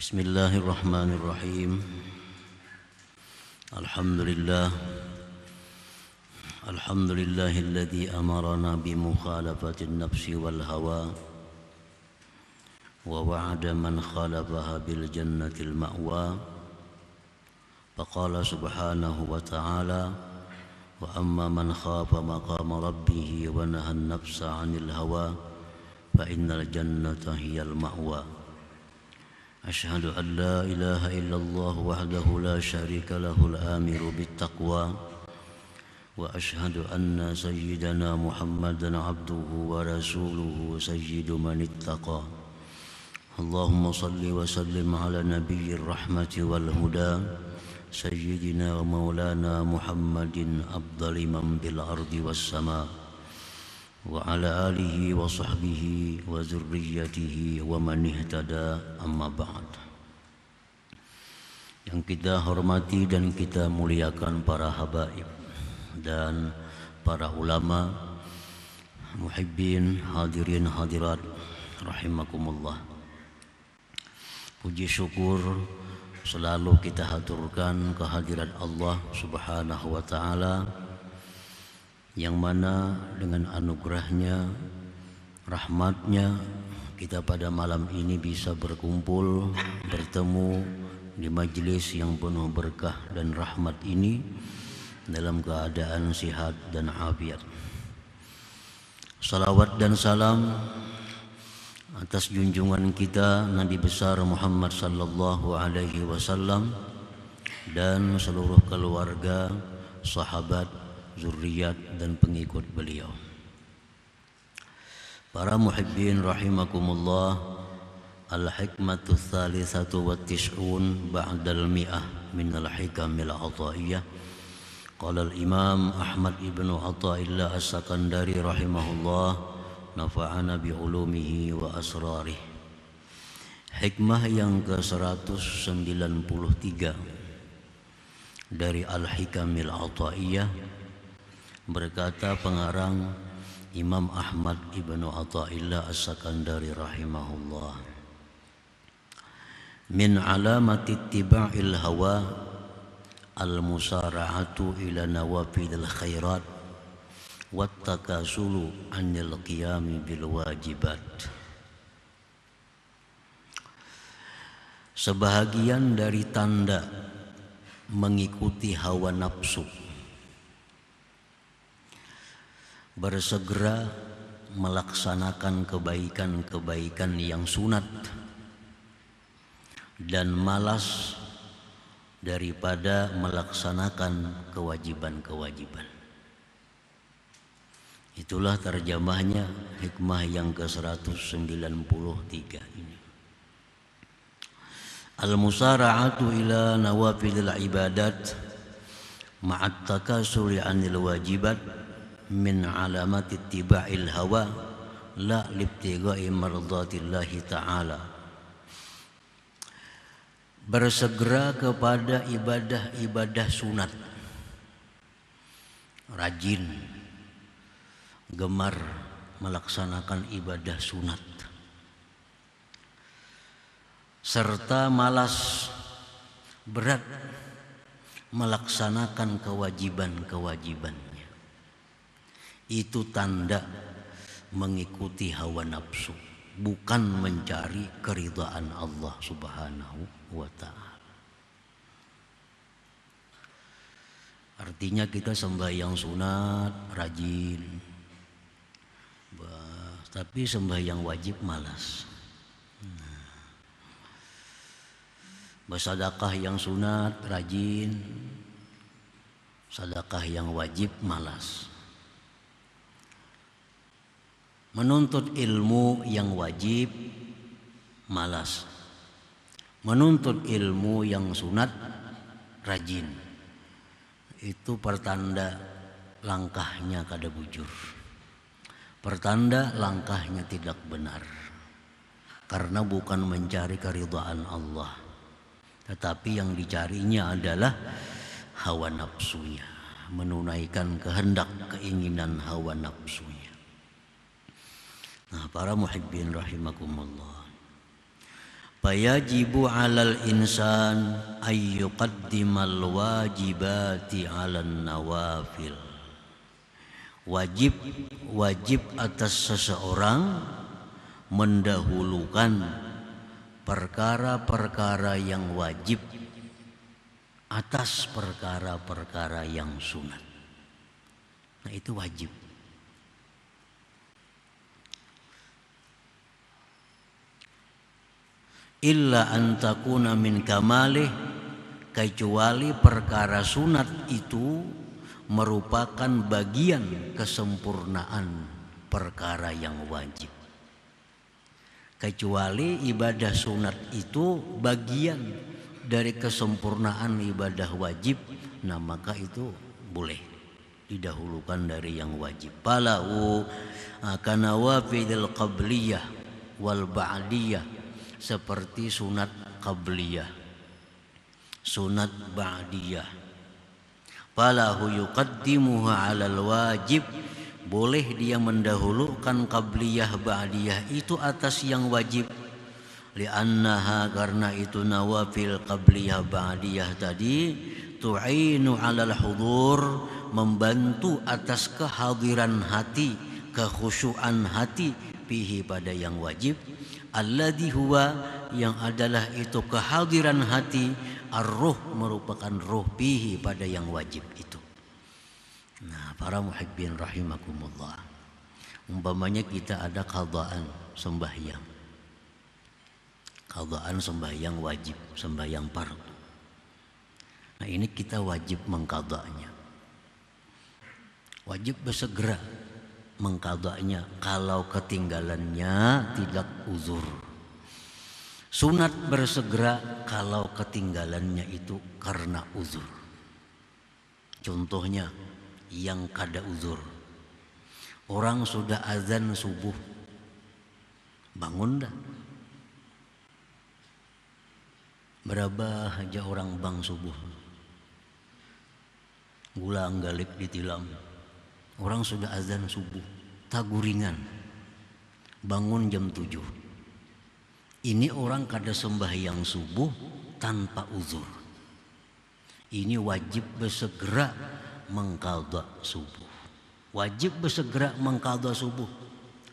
Bismillahirrahmanirrahim. Alhamdulillahilladzi amarana bimukhalafatin nafsi wal hawa wa wa'ada man khalafaha bil jannatil ma'wa. Faqala subhanahu wa ta'ala: wa amma man khafa maqama rabbih wa nahan nafsa 'anil hawa fa innal jannata hiyal ma'wa. Asyhadu an la ilaha illallah wahdahu la syarika lahul amiru bittaqwa wa asyhadu anna sayyidana Muhammadan abduhu wa rasuluhu sayyidu man ittaqa. Allahumma salli wa sallim ala nabiyyir rahmati wal huda sayyidina wa maulana Muhammadin afdali man bil ardi was sama wa ala alihi wa sahbihi wa zurriyyatihi wa man ihtada, amma ba'd. Yang kita hormati dan kita muliakan para habaib dan para ulama, muhibbin, hadirin hadirat rahimakumullah. Puji syukur selalu kita haturkan kehadirat Allah Subhanahu wa ta'ala, yang mana dengan anugerahnya, rahmatnya, kita pada malam ini bisa berkumpul, bertemu di majelis yang penuh berkah dan rahmat ini dalam keadaan sihat dan afiat. Salawat dan salam atas junjungan kita Nabi besar Muhammad sallallahu alaihi wasallam dan seluruh keluarga, sahabat, zurriyat dan pengikut beliau. Para muhibbin rahimakumullah, al-hikmatu tsalitsatu wa tis'un ba'dal mi'ah min al-hikamil ataiyah. Qala al-imam Ahmad ibn Athaillah as-Sakandari rahimahullah, nafa'ana bi ulumihi wa asrarih. Hikmah yang ke-193 dari al-hikamil ataiyah, berkata pengarang Imam Ahmad ibnu Athaillah as-Sakandari rahimahullah, min alamati ittiba'il hawa al-musara'atu ila nawafidil khairat wat takasulu anil qiyami bil wajibat. Sebahagian dari tanda mengikuti hawa nafsu, bersegera melaksanakan kebaikan-kebaikan yang sunat dan malas daripada melaksanakan kewajiban-kewajiban. Itulah terjemahnya hikmah yang ke-193 ini. Al-musara'atu ila nawafilil ibadat ma'at takasuri anil wajibat min alamati ittiba'il hawa la libtigha'i mardatillahi ta'ala. Bersegera kepada ibadah-ibadah sunat, rajin, gemar melaksanakan ibadah sunat, serta malas berat melaksanakan kewajiban-kewajibannya. Itu tanda mengikuti hawa nafsu, bukan mencari keridhaan Allah Subhanahu wa ta'ala. Artinya kita sembahyang sunat rajin, tapi sembahyang wajib malas. Bersedekah yang sunat rajin, sedekah yang wajib malas. Menuntut ilmu yang wajib malas, menuntut ilmu yang sunat rajin. Itu pertanda langkahnya kada bujur, pertanda langkahnya tidak benar, karena bukan mencari keridhaan Allah, tetapi yang dicarinya adalah hawa nafsunya, menunaikan kehendak keinginan hawa nafsunya. Nah, para muhibbin rahimakumullah, Fayajibu 'alal insan ay yuqaddimal wajibati 'alan nawafil. Wajib atas seseorang mendahulukan perkara-perkara yang wajib atas perkara-perkara yang sunat. Nah, itu wajib. Illa an takuna min kamalih, kecuali perkara sunat itu merupakan bagian kesempurnaan perkara yang wajib. Kecuali ibadah sunat itu bagian dari kesempurnaan ibadah wajib, nah maka itu boleh didahulukan dari yang wajib. Falahu kanawafidil qabliyah wal ba'diyah, seperti sunat qabliyah, sunat ba'diyah. Falahu yuqaddimuha 'alal wajib, boleh dia mendahulukan qabliyah ba'diyah itu atas yang wajib. Li'annaha, karena itu nawafil qabliyah ba'diyah tadi tu'inu 'alal hudur, membantu atas kehadiran hati, kekhusyuan hati, fihi pada yang wajib. Alladhi huwa, yang adalah itu kehadiran hati, ar-ruh, merupakan ruh, fihi pada yang wajib itu. Nah, para muhibbin rahimakumullah, umpamanya kita ada qadaan sembahyang, qadaan sembahyang wajib, sembahyang fardu. Nah, ini kita wajib mengqadanya, wajib bersegera mengqadanya kalau ketinggalannya tidak uzur. Sunat bersegera kalau ketinggalannya itu karena uzur. Contohnya yang kada uzur, orang sudah azan subuh, bangun dah. Berapa aja orang bang subuh, gulang galik ditilam. Orang sudah azan subuh, taguringan, bangun jam 7. Ini orang kada sembahyang subuh tanpa uzur. Ini wajib bersegera mengqadha subuh. Wajib bersegera mengqadha subuh.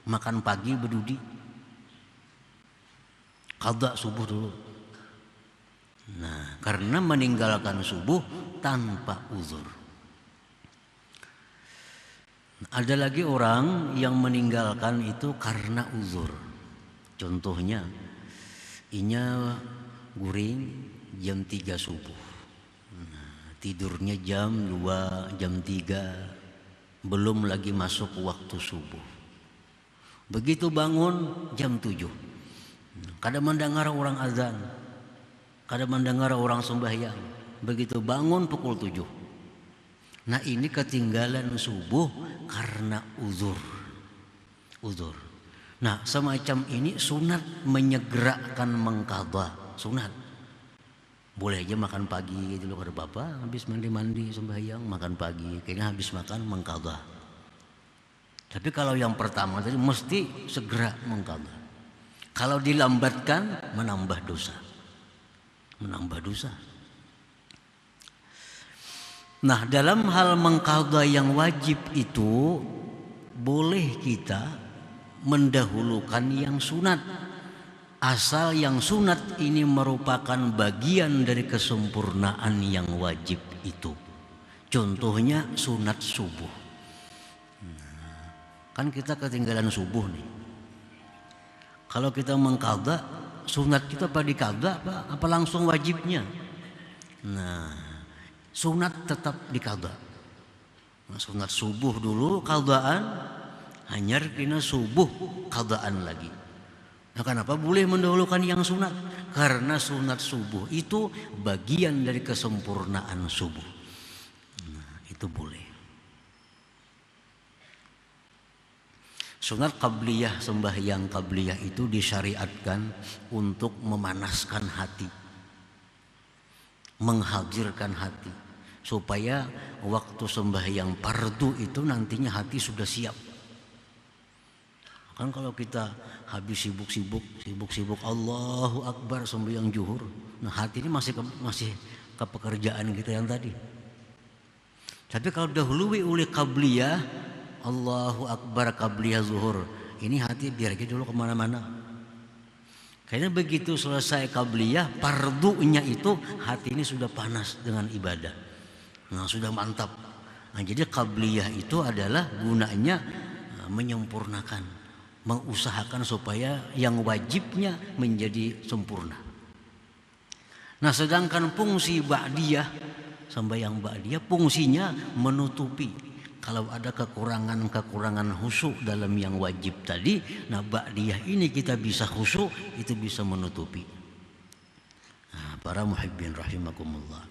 Makan pagi berdudi, qadha subuh dulu. Nah, karena meninggalkan subuh tanpa uzur. Ada lagi orang yang meninggalkan itu karena uzur. Contohnya, inya guring jam 3 subuh. Nah, tidurnya jam 2, jam 3, belum lagi masuk waktu subuh. Begitu bangun jam 7. Kada mendengar orang azan, kada mendengar orang sembahyang. Begitu bangun pukul 7. Nah, ini ketinggalan subuh karena uzur. Uzur. Nah, semacam ini sunat menyegerakan mengqadha, sunat. Boleh aja makan pagi gitu loh, kada apa-apa, habis mandi-mandi sembahyang makan pagi, kayaknya habis makan mengqadha. Tapi kalau yang pertama tadi mesti segera mengqadha. Kalau dilambatkan menambah dosa. Menambah dosa. Nah, dalam hal mengqadha yang wajib itu boleh kita mendahulukan yang sunat, asal yang sunat ini merupakan bagian dari kesempurnaan yang wajib itu. Contohnya sunat subuh. Nah, kan kita ketinggalan subuh nih. Kalau kita mengqadha, sunat kita apa diqadha apa langsung wajibnya? Nah, sunat tetap diqadha. Nah, sunat subuh dulu qadhaan, hanyar kena subuh qadhaan lagi. Nah, kenapa boleh mendahulukan yang sunat? Karena sunat subuh itu bagian dari kesempurnaan subuh. Nah, itu boleh. Sunat qabliyah, sembahyang qabliyah itu disyariatkan untuk memanaskan hati, menghadirkan hati, supaya waktu sembahyang fardu itu nantinya hati sudah siap. Kan kalau kita habis sibuk-sibuk Allahu Akbar sembahyang zuhur, nah hati ini masih ke pekerjaan kita yang tadi. Tapi kalau dahului oleh qabliyah, Allahu Akbar qabliyah zuhur, ini hati biar aja dulu kemana-mana. Kayaknya begitu selesai qabliyah, fardunya itu hati ini sudah panas dengan ibadah. Nah sudah mantap. Nah jadi qabliyah itu adalah gunanya menyempurnakan, mengusahakan supaya yang wajibnya menjadi sempurna. Nah sedangkan fungsi ba'diyah, sembahyang ba'diyah fungsinya menutupi kalau ada kekurangan khusyuk dalam yang wajib tadi. Nah ba'diyah ini kita bisa khusyuk, itu bisa menutupi. Nah, para muhibbin rahimakumullah.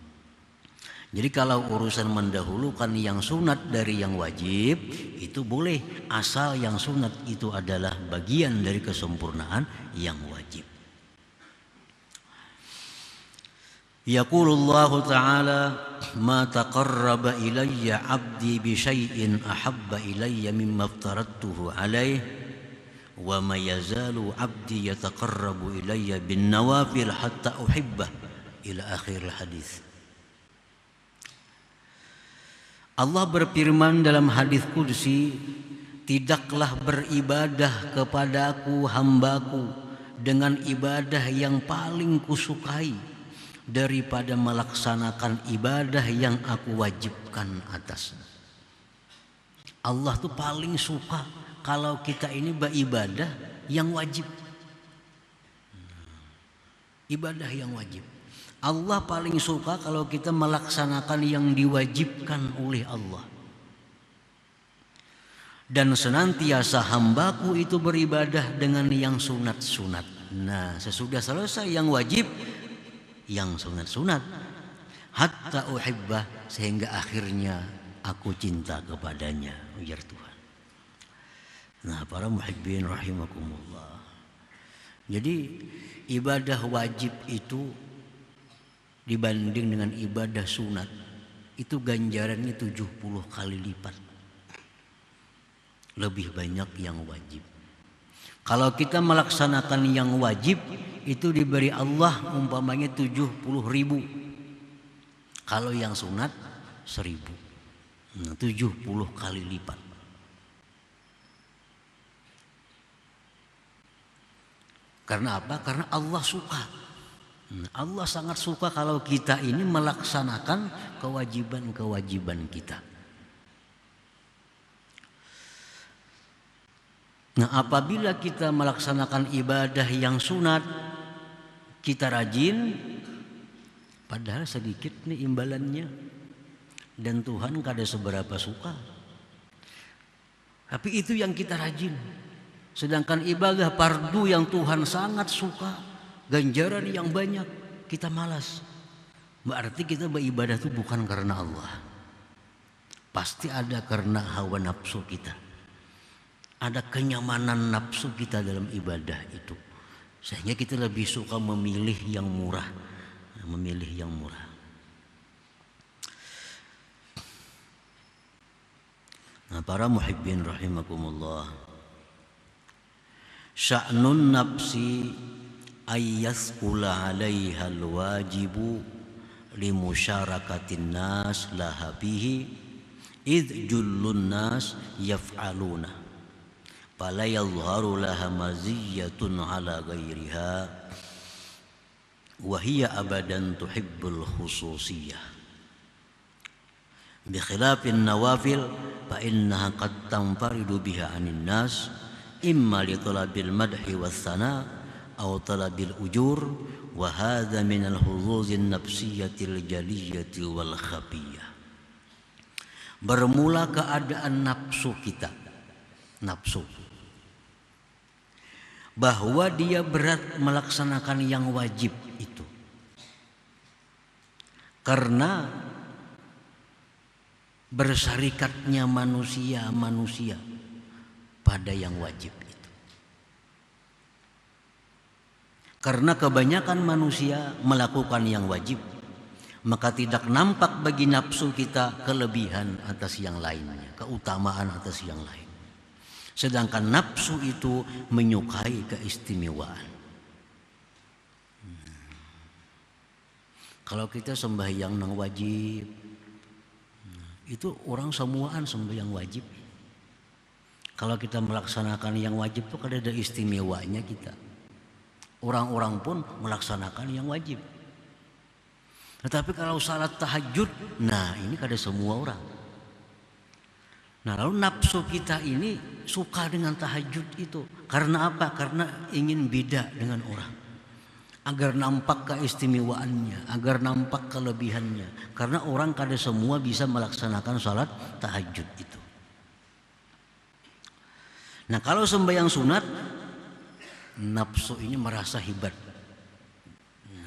Jadi kalau urusan mendahulukan yang sunat dari yang wajib itu boleh, asal yang sunat itu adalah bagian dari kesempurnaan yang wajib. Yaqulullahu ta'ala ma taqarraba ilayya 'abdi bi syai'in ahabba ilayya mimma aftaradtuhu 'alaihi wa ma yazalu 'abdi yataqarrabu ilayya bin nawafil hatta uhibbah ila akhir hadis. Allah berfirman dalam hadis qudsi, tidaklah beribadah kepadaku hambaku dengan ibadah yang paling kusukai daripada melaksanakan ibadah yang aku wajibkan atasnya. Allah tuh paling suka kalau kita ini beribadah yang wajib. Ibadah yang wajib. Allah paling suka kalau kita melaksanakan yang diwajibkan oleh Allah. Dan senantiasa hambaku itu beribadah dengan yang sunat-sunat. Nah sesudah selesai yang wajib, yang sunat-sunat, hatta uhibbah, sehingga akhirnya aku cinta kepadanya, ujar Tuhan. Nah para muhibbin rahimakumullah. Jadi ibadah wajib itu dibanding dengan ibadah sunat itu ganjarannya 70 kali lipat lebih banyak yang wajib. Kalau kita melaksanakan yang wajib itu diberi Allah umpamanya 70.000, kalau yang sunat 1.000. Nah, 70 kali lipat. Karena apa? Karena Allah suka. Allah sangat suka kalau kita ini melaksanakan kewajiban-kewajiban kita. Nah apabila kita melaksanakan ibadah yang sunat, kita rajin, padahal sedikit nih imbalannya, dan Tuhan kada seberapa suka. Tapi itu yang kita rajin. Sedangkan ibadah fardu yang Tuhan sangat suka, ganjaran yang banyak, kita malas. Berarti kita beribadah itu bukan karena Allah. Pasti ada karena hawa nafsu kita. Ada kenyamanan nafsu kita dalam ibadah itu. Sehingga kita lebih suka memilih yang murah. Memilih yang murah. Nah para muhibbin rahimakumullah. Sya'nun nafsi ayyasqula 'alaiha al-wajibu limusharakatin nas laha bihi id jullun nas yaf'aluna fala yadhharu laha maziyatun 'ala ghairiha wa hiya abadan tuhibbul khususiyah bi khilafin nawafil fa innaha qad tanfaridu biha 'anin nas imma li talabil madhi was sana atau talabil ujur, wa hadza min al-huzuzin nafsiyatil jaliyati wal khafiyah. Bermula keadaan nafsu kita, nafsu, bahwa dia berat melaksanakan yang wajib itu, karena bersyarikatnya manusia pada yang wajib. Karena kebanyakan manusia melakukan yang wajib, maka tidak nampak bagi nafsu kita kelebihan atas yang lainnya, keutamaan atas yang lain. Sedangkan nafsu itu menyukai keistimewaan. Kalau kita sembahyang nang wajib, itu orang semuaan sembahyang wajib. Kalau kita melaksanakan yang wajib itu kan ada istimewanya kita. Orang-orang pun melaksanakan yang wajib. Tetapi kalau salat tahajud, nah ini kada semua orang. Nah lalu nafsu kita ini suka dengan tahajud itu. Karena apa? Karena ingin beda dengan orang. Agar nampak keistimewaannya, agar nampak kelebihannya. Karena orang kada semua bisa melaksanakan salat tahajud itu. Nah kalau sembahyang sunat, nafsu ini merasa hebat.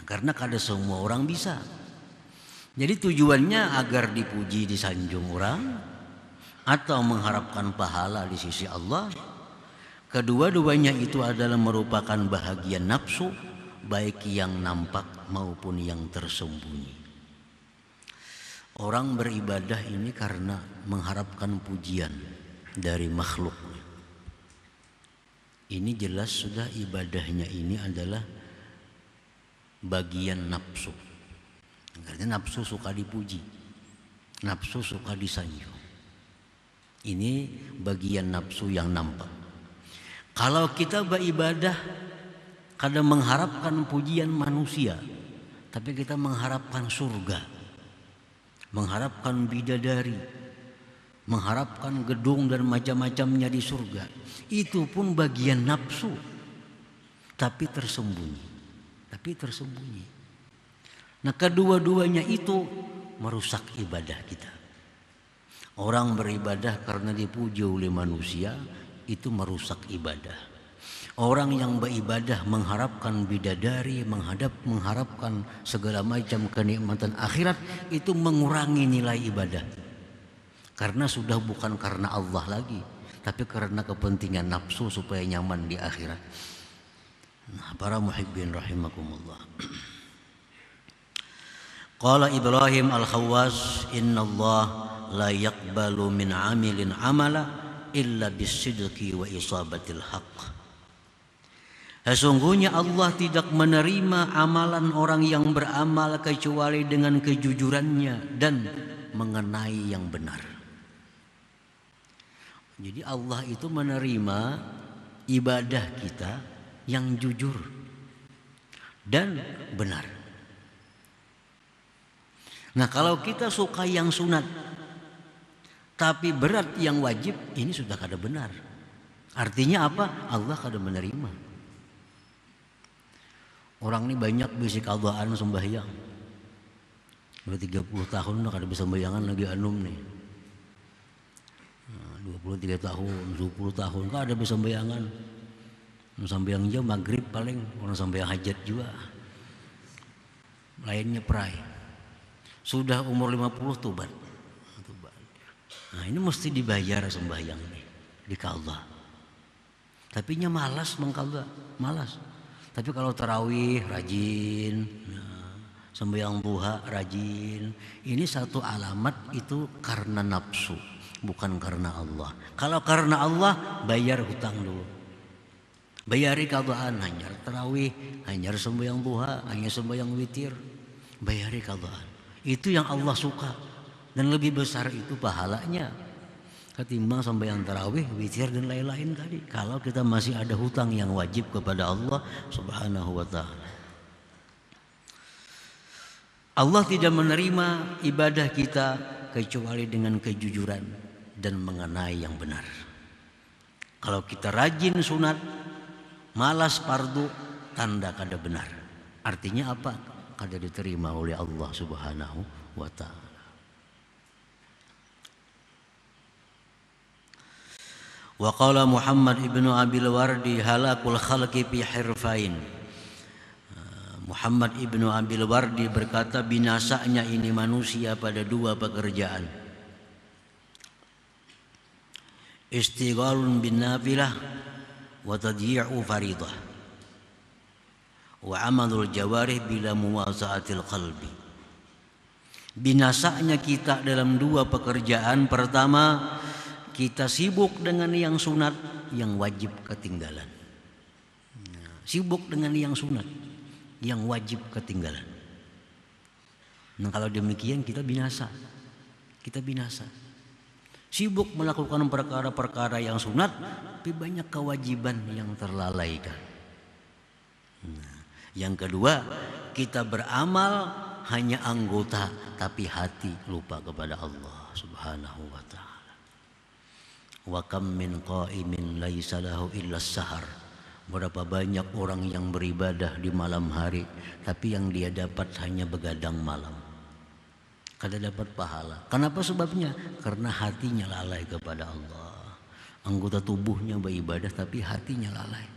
Karena kada semua orang bisa. Jadi tujuannya agar dipuji disanjung orang atau mengharapkan pahala di sisi Allah. Kedua-duanya itu adalah merupakan bahagian nafsu, baik yang nampak maupun yang tersembunyi. Orang beribadah ini karena mengharapkan pujian dari makhluk. Ini jelas sudah ibadahnya ini adalah bagian nafsu. Karena nafsu suka dipuji, nafsu suka disanjung. Ini bagian nafsu yang nampak. Kalau kita beribadah kadang mengharapkan pujian manusia, tapi kita mengharapkan surga, mengharapkan bidadari, mengharapkan gedung dan macam-macamnya di surga. Itu pun bagian nafsu, tapi tersembunyi. Nah kedua-duanya itu merusak ibadah kita. Orang beribadah karena dipuji oleh manusia, itu merusak ibadah. Orang yang beribadah mengharapkan bidadari, mengharapkan segala macam kenikmatan akhirat, itu mengurangi nilai ibadah. Karena sudah bukan karena Allah lagi, tapi karena kepentingan nafsu supaya nyaman di akhirat. Nah, para muhibbin rahimakumullah. Qala Ibrahim Al-Khawwas, inna Allah la yaqbalu min amilin amala illa bisidqi wa isabatil haqq. Sesungguhnya Allah tidak menerima amalan orang yang beramal kecuali dengan kejujurannya dan mengenai yang benar. Jadi Allah itu menerima ibadah kita yang jujur dan benar. Nah kalau kita suka yang sunat tapi berat yang wajib, ini sudah kada benar. Artinya apa? Allah kada menerima. Orang ini banyak bisik Allahan sembahyang. Udah 30 tahun udah kada bisa sembayangan lagi anum nih. 23 tahun, 20 tahun kan ada bisa sembayangan. Sembahyang jam maghrib paling, orang sembahyang hajat juga. Lainnya perai. Sudah umur 50 tobat. Nah ini mesti dibayar sembahyang ini di Allah. Tapi nya malas mengkalda, malas. Tapi kalau tarawih rajin, sembahyang duha rajin. Ini satu alamat itu karena nafsu, bukan karena Allah. Kalau karena Allah bayar hutang dulu. Bayari qadaan, hanyar tarawih, hanyar sembahyang duha, hanyar sembahyang witir. Bayari qadaan. Itu yang Allah suka. Dan lebih besar itu pahalanya ketimbang sembahyang tarawih, witir dan lain-lain tadi. Kalau kita masih ada hutang yang wajib kepada Allah Subhanahu wa taala. Allah tidak menerima ibadah kita kecuali dengan kejujuran dan mengenai yang benar. Kalau kita rajin sunat, malas fardu, tanda kada benar. Artinya apa? Kada diterima oleh Allah Subhanahu wa taala. Wa qala Muhammad ibnu Abil Wardi halakul khalqi fi hirfain. Muhammad ibnu Abil Wardi berkata binasanya ini manusia pada dua pekerjaan. Istighalun bin nafilah wa tadyi'u faridah. Wa amalul jawarih bila muwaza'atil qalbi. Binasanya kita dalam dua pekerjaan. Pertama, kita sibuk dengan yang sunat, yang wajib ketinggalan. Sibuk dengan yang sunat, yang wajib ketinggalan. Nah, kalau demikian kita binasa. Kita binasa. Sibuk melakukan perkara-perkara yang sunat, tapi banyak kewajiban yang terlalaikan. Nah, yang kedua, kita beramal hanya anggota, tapi hati lupa kepada Allah Subhanahu wa ta'ala. Wa kam min qa'imin laisa lahu illa sahar. Berapa banyak orang yang beribadah di malam hari, tapi yang dia dapat hanya begadang malam. Kada dapat pahala. Kenapa sebabnya? Karena hatinya lalai kepada Allah. Anggota tubuhnya beribadah tapi hatinya lalai.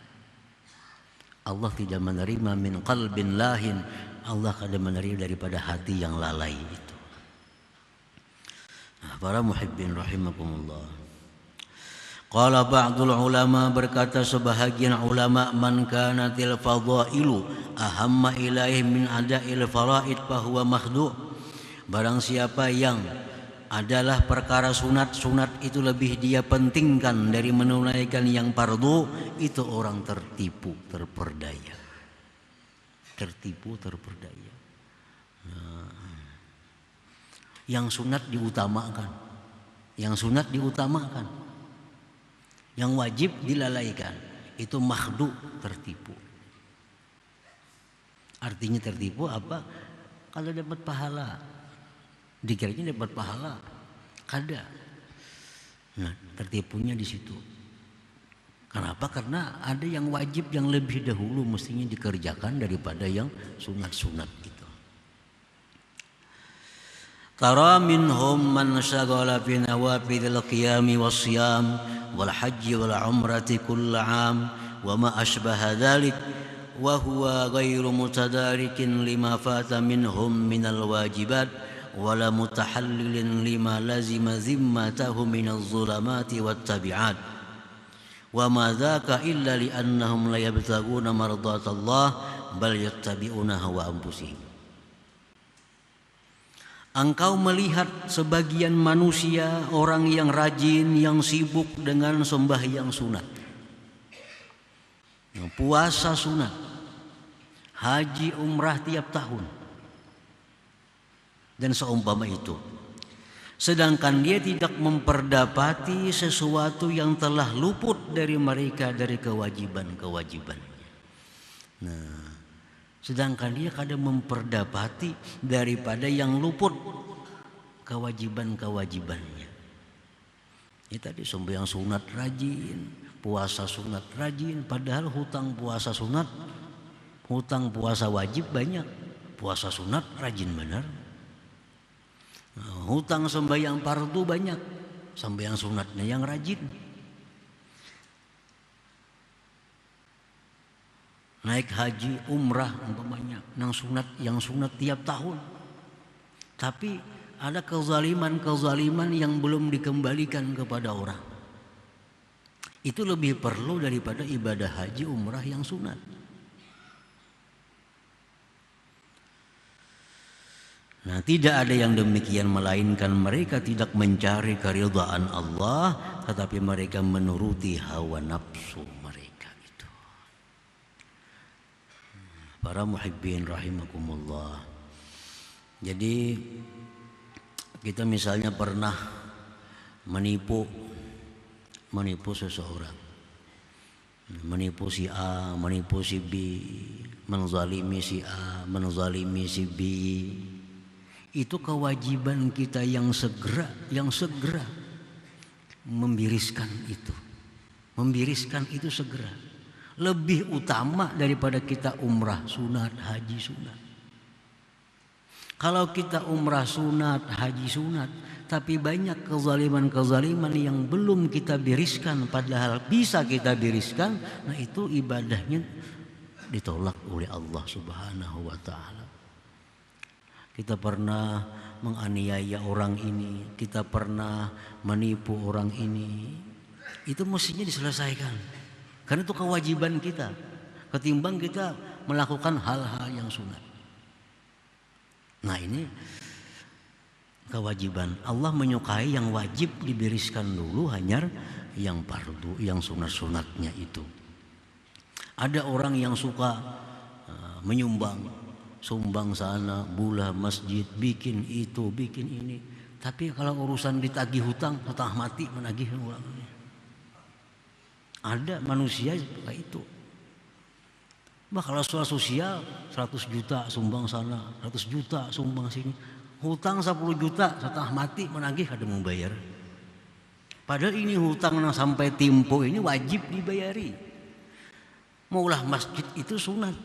Allah tidak menerima min qalbin lahin. Allah kada menerima daripada hati yang lalai itu. Nah, para muhibbin rahimakumullah. Qala ba'dul ulama, berkata sebahagian ulama, man kanatil fadailu ahamma ilaihi min ada'il faraid fahuwa makhdu'. Barang siapa yang adalah perkara sunat itu lebih dia pentingkan dari menunaikan yang fardu, itu orang tertipu, terperdaya. Tertipu, terperdaya. Nah, yang sunat diutamakan. Yang sunat diutamakan. Yang wajib dilalaikan. Itu makhdu, tertipu. Artinya tertipu apa? Kalau dapat pahala, dikiranya dapat pahala, kada. Nah, tertipunya di situ. Kenapa? Karena ada yang wajib yang lebih dahulu mestinya dikerjakan daripada yang sunat-sunat itu. Tara minhum man syaghala fi nawafilil qiyami wasyam wal hajji wal umrati kull 'am wa ma ashbaha dzalik wa huwa ghairu mutadarikin lima fata minhum minal wajibat wala mutahallilin lima lazima zimmatahu minaz zulamati wat tabi'at wa ma dzaka illa li annahum la yabtaguna mardatallah bal yattabi'una hawa anfusihim. Engkau melihat sebagian manusia, orang yang rajin, yang sibuk dengan sembahyang sunat, puasa sunat, haji umrah tiap tahun, dan seumpama itu. Sedangkan dia tidak memperdapati sesuatu yang telah luput dari mereka dari kewajiban-kewajibannya. Nah, sedangkan dia kadang memperdapati daripada yang luput kewajiban-kewajibannya. Ini tadi sembahyang sunat rajin, puasa sunat rajin, padahal hutang puasa sunat, hutang puasa wajib banyak, puasa sunat rajin benar. Nah, hutang sembahyang fardu banyak, sembahyang sunatnya yang rajin. Naik haji, umrah umpamanya, yang sunat tiap tahun. Tapi ada kezaliman yang belum dikembalikan kepada orang. Itu lebih perlu daripada ibadah haji, umrah yang sunat. Nah, tidak ada yang demikian melainkan mereka tidak mencari keridhaan Allah, tetapi mereka menuruti hawa nafsu mereka itu. Para muhibbin rahimakumullah. Jadi kita misalnya pernah menipu seseorang, menipu si A, menipu si B, menzalimi si A, menzalimi si B. Itu kewajiban kita yang segera membiriskan itu segera. Lebih utama daripada kita umrah sunat, haji sunat. Kalau kita umrah sunat, haji sunat, tapi banyak kezaliman yang belum kita biriskan, padahal bisa kita biriskan, nah itu ibadahnya ditolak oleh Allah Subhanahu wa ta'ala. Kita pernah menganiaya orang ini, kita pernah menipu orang ini, itu mestinya diselesaikan. Karena itu kewajiban kita, ketimbang kita melakukan hal-hal yang sunat. Nah ini kewajiban. Allah menyukai yang wajib dibereskan dulu, hanya yang fardu, yang sunat-sunatnya itu. Ada orang yang suka menyumbang, sumbang sana, bula masjid, bikin itu, bikin ini. Tapi kalau urusan ditagih hutang, setengah mati menagih orang. Ada manusia seperti itu. Bah kalau soal sosial 100 juta sumbang sana, 100 juta sumbang sini. Hutang 10 juta setengah mati menagih ada mau bayar. Padahal ini hutang yang sampai tempo ini wajib dibayari. Maulah masjid itu sunat.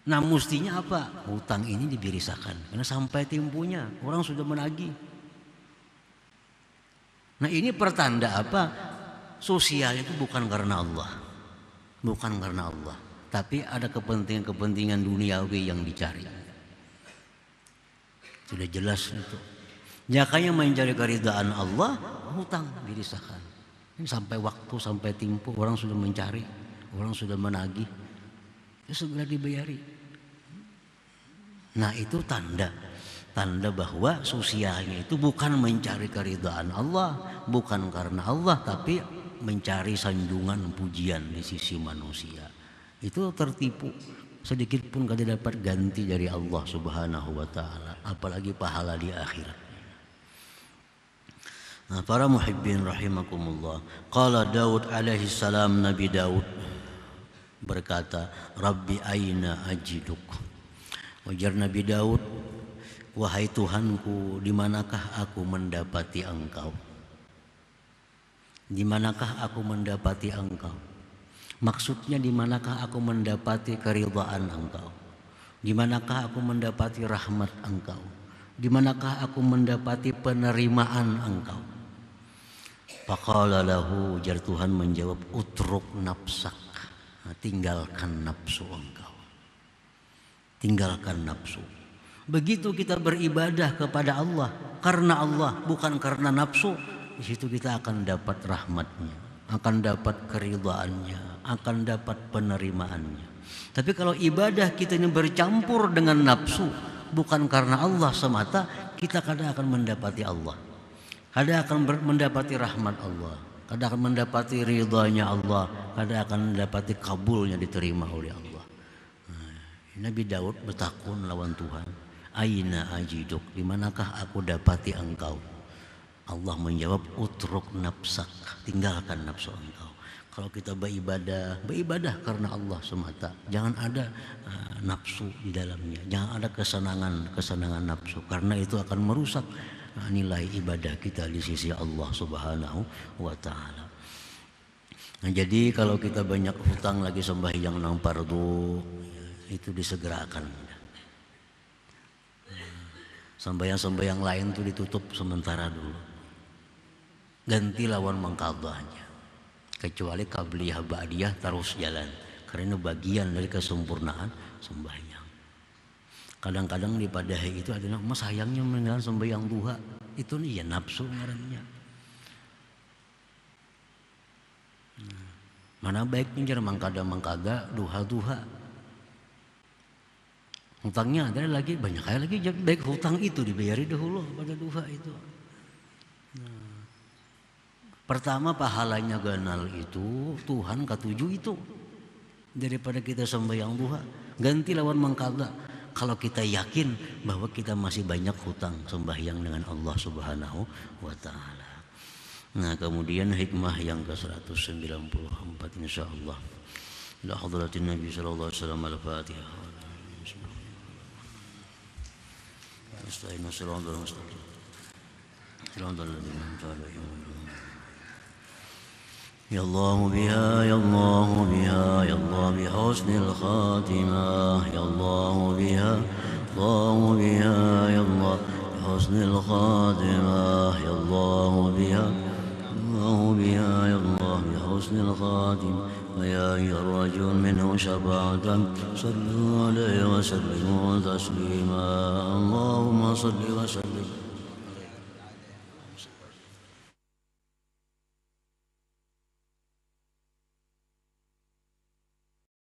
Nah mestinya apa? Hutang ini dibirisakan karena sampai temponya orang sudah menagih. Nah ini pertanda apa? Sosial itu bukan karena Allah. Bukan karena Allah. Tapi ada kepentingan-kepentingan duniawi yang dicari. Sudah jelas itu. Makanya mencari keridhaan Allah, hutang dirisakan. Ini sampai waktu, sampai tempo orang sudah mencari, orang sudah menagih, itu segera dibayari. Nah itu tanda bahwa sosialnya itu bukan mencari keridhaan Allah, bukan karena Allah, tapi mencari sanjungan pujian di sisi manusia. Itu tertipu, sedikit pun tidak dapat ganti dari Allah Subhanahu wa ta'ala, apalagi pahala di akhirat. Nah, para muhibbin rahimakumullah, qala Daud alaihi salam, Nabi Daud berkata, Rabbi aina ajiduk. Ujar Nabi Daud, wahai Tuhanku, di manakah aku mendapati Engkau? Di manakah aku mendapati Engkau? Maksudnya di manakah aku mendapati keridhaan Engkau? Di manakah aku mendapati rahmat Engkau? Di manakah aku mendapati penerimaan Engkau? Faqala lahu, jar Tuhan menjawab, utruk nafsak. Nah, tinggalkan nafsu engkau. Tinggalkan nafsu. Begitu kita beribadah kepada Allah karena Allah, bukan karena nafsu, di situ kita akan dapat rahmatnya, akan dapat keridhaannya, akan dapat penerimaannya. Tapi kalau ibadah kita ini bercampur dengan nafsu, bukan karena Allah semata, kita kadang akan mendapati Allah, kadang akan mendapati rahmat Allah, kadang akan mendapati ridhanya Allah, kadang akan mendapati kabulnya, diterima oleh Allah. Nabi Daud bertakun lawan Tuhan, aina ajiduk, di manakah aku dapati engkau? Allah menjawab, utruk nafsak, tinggalkan nafsu engkau. Kalau kita beribadah karena Allah semata, jangan ada nafsu di dalamnya, jangan ada kesenangan nafsu, karena itu akan merusak nilai ibadah kita di sisi Allah Subhanahu wa ta'ala. Nah, jadi kalau kita banyak hutang lagi sembahyang nang fardu, itu disegerakan. Sembahyang lain itu ditutup sementara dulu, ganti lawan mengqadhahnya. Kecuali qabliyah ba'diyah terus jalan, karena bagian dari kesempurnaan sembahyang. Kadang-kadang di padahi itu adalah mas sayangnya meninggal sembahyang duha, itu nih ya nafsu ngarannya. Mana baik pinjar mangkada duha. Hutangnya ada lagi, banyak kali lagi, jadi baik hutang itu dibayari dahulu pada duha itu. Pertama pahalanya ganal itu Tuhan ketujuh itu, daripada kita sembahyang duha ganti lawan mangkada. Kalau kita yakin bahwa kita masih banyak hutang sembahyang dengan Allah Subhanahu wa ta'ala. Nah kemudian hikmah yang ke-194 insyaallah. La hadratin Nabi sallallahu alaihi wasallam, al-Fatihah. Ya Allah biha, ya Allah biha, ya Allah bi husnil khatimah, ya Allah biha, Allah biha, ya Allah bi husnil khatimah, ya Allah biha, Allah biha, ya Allah bi husnil khatimah. ويا أيها الرجل منه شفاعة صلوا عليه وسلموا تسليما. اللهم صل وسلم